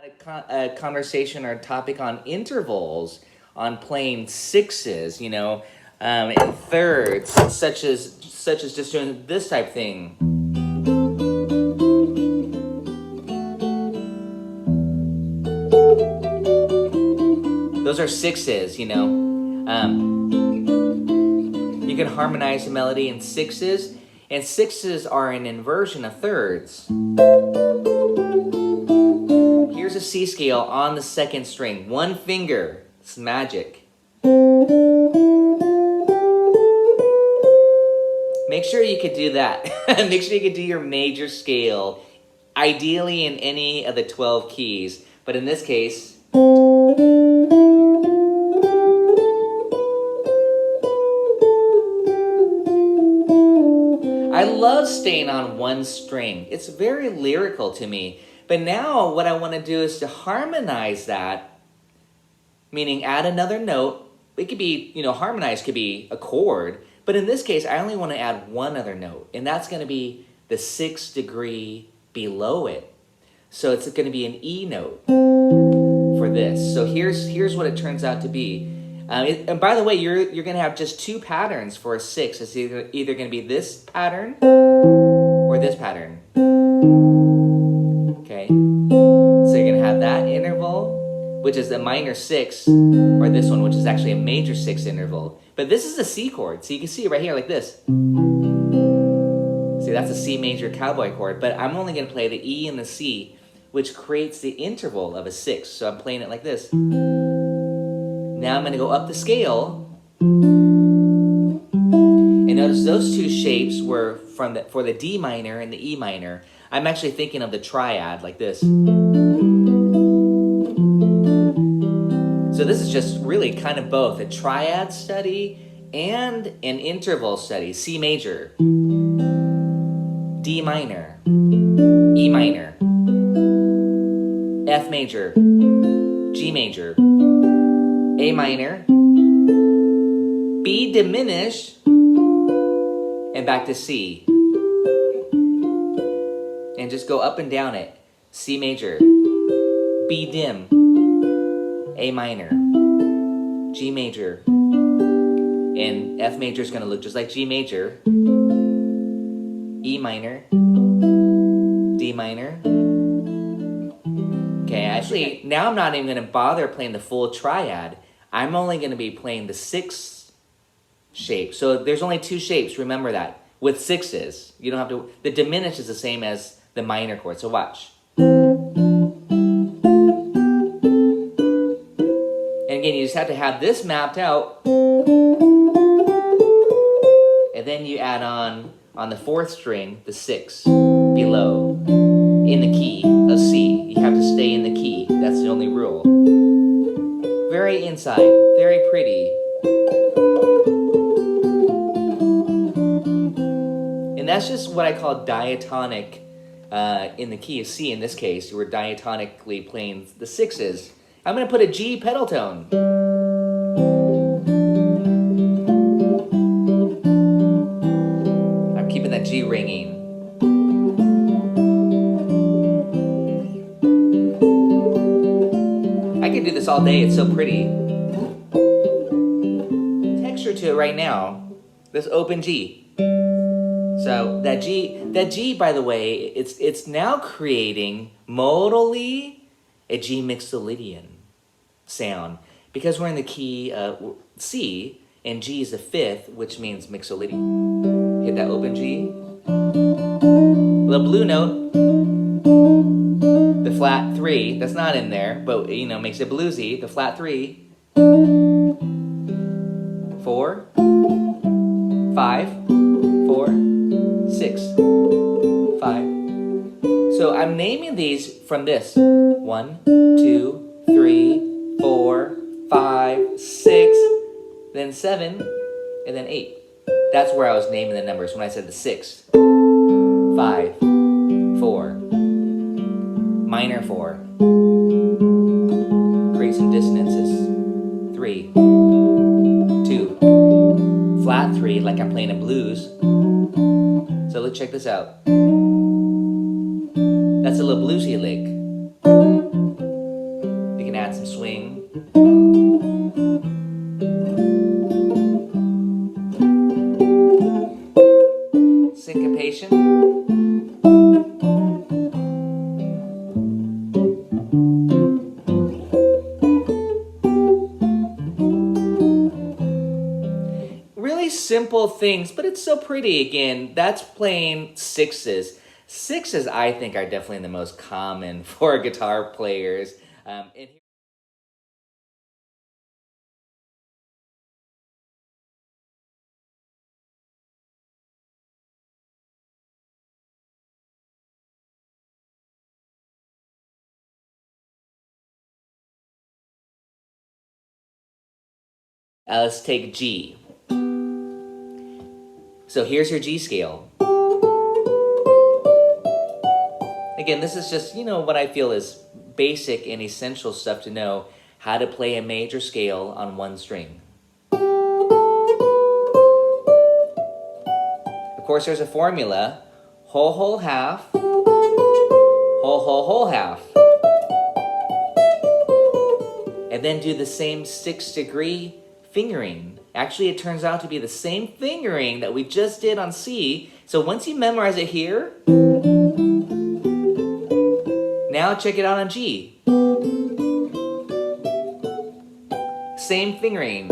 A conversation or topic on intervals, on playing sixes, and thirds, such as just doing this type thing. Those are sixes, You can harmonize the melody in sixes, and sixes are an inversion of thirds. Here's a C scale on the second string. One finger. It's magic. Make sure you could do that. Make sure you could do your major scale, ideally in any of the 12 keys. But in this case, I love staying on one string. It's very lyrical to me. But now what I want to do is to harmonize that, meaning add another note. It could be, harmonize could be a chord. But in this case, I only want to add one other note. And that's going to be the 6th degree below it. So it's going to be an E note for this. So here's what it turns out to be. And by the way, you're going to have just two patterns for a 6. It's either going to be this pattern or this pattern. Okay, so you're going to have that interval, which is a minor 6, or this one, which is actually a major 6 interval. But this is a C chord, so you can see it right here like this. See, that's a C major cowboy chord, but I'm only going to play the E and the C, which creates the interval of a 6. So I'm playing it like this. Now I'm going to go up the scale, and notice those two shapes were for the D minor and the E minor. I'm actually thinking of the triad like this. So this is just really kind of both a triad study and an interval study. C major, D minor, E minor, F major, G major, A minor, B diminished, and back to C. And just go up and down it. C major, B dim, A minor, G major, and F major is going to look just like G major, E minor, D minor. Okay, actually, now I'm not even going to bother playing the full triad. I'm only going to be playing the 6th shape. So there's only 2 shapes, remember that, with 6s. You don't have to, the diminished is the same as the minor chord, so watch. And again, you just have to have this mapped out. And then you add on the 4th string, the 6 below, in the key of C. You have to stay in the key. That's the only rule. Very inside, very pretty. And that's just what I call diatonic in the key of C in this case. We're diatonically playing the 6s. I'm going to put a G pedal tone. I'm keeping that G ringing. I could do this all day, it's so pretty. Texture to it right now, this open G. So that G, by the way, it's now creating modally a G mixolydian sound because we're in the key of C and G is the 5th, which means mixolydian. Hit that open G. The blue note, the flat 3, that's not in there, but makes it bluesy. The flat 3, 4, 5, 4, 6, 5. So I'm naming these from this. 1, 2, 3, 4, 5, 6, then 7, and then 8. That's where I was naming the numbers when I said the 6. 5, 4, minor 4. Create some dissonances. 3, 2, flat 3, like I'm playing a blues. So let's check this out. That's a little bluesy lick. simple things, but it's so pretty. Again, that's playing sixes. Sixes, I think, are definitely the most common for guitar players. Let's take G. So here's your G scale. Again, this is just, what I feel is basic and essential stuff to know how to play a major scale on one string. Of course, there's a formula. Whole, whole, half. Whole, whole, whole, half. And then do the same 6-degree fingering. Actually, it turns out to be the same fingering that we just did on C. So once you memorize it here, now check it out on G. Same fingering.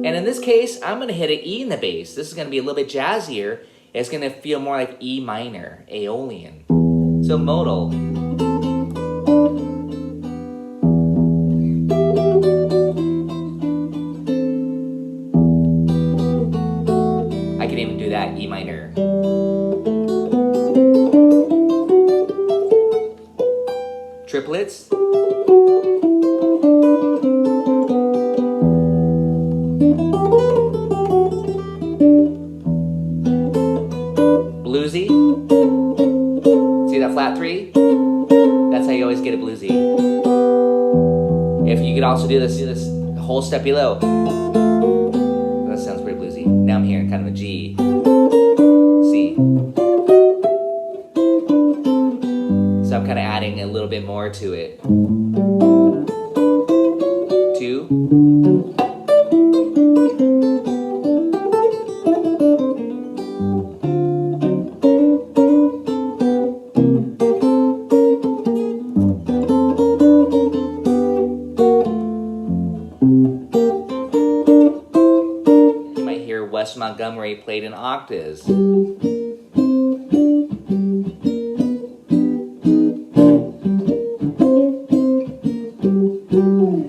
And in this case, I'm going to hit an E in the bass. This is going to be a little bit jazzier. It's going to feel more like E minor, Aeolian. So modal. I can even do that E minor. Triplets. Bluesy. See that flat 3? That's how you always get a bluesy. If you could also do this whole step below. That sounds pretty bluesy. Now I'm hearing kind of a G. C. So I'm kind of adding a little bit more to it. 2. You might hear Wes Montgomery played in octaves.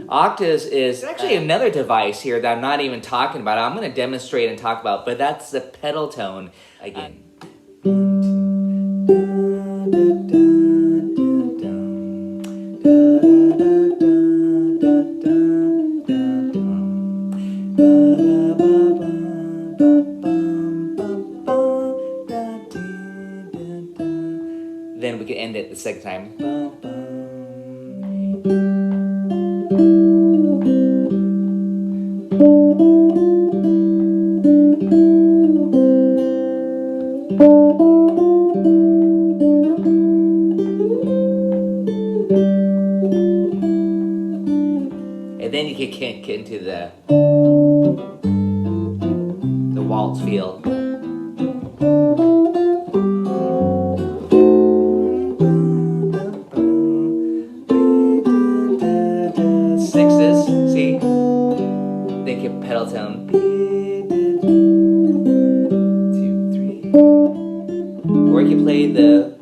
Octaves is actually another device here that I'm not even talking about. I'm going to demonstrate and talk about, but that's the pedal tone again. Then we can end it the second time. And then you can get into the waltz feel. Sixes, see? Then you pedal tone. 2, 3. Or you can play the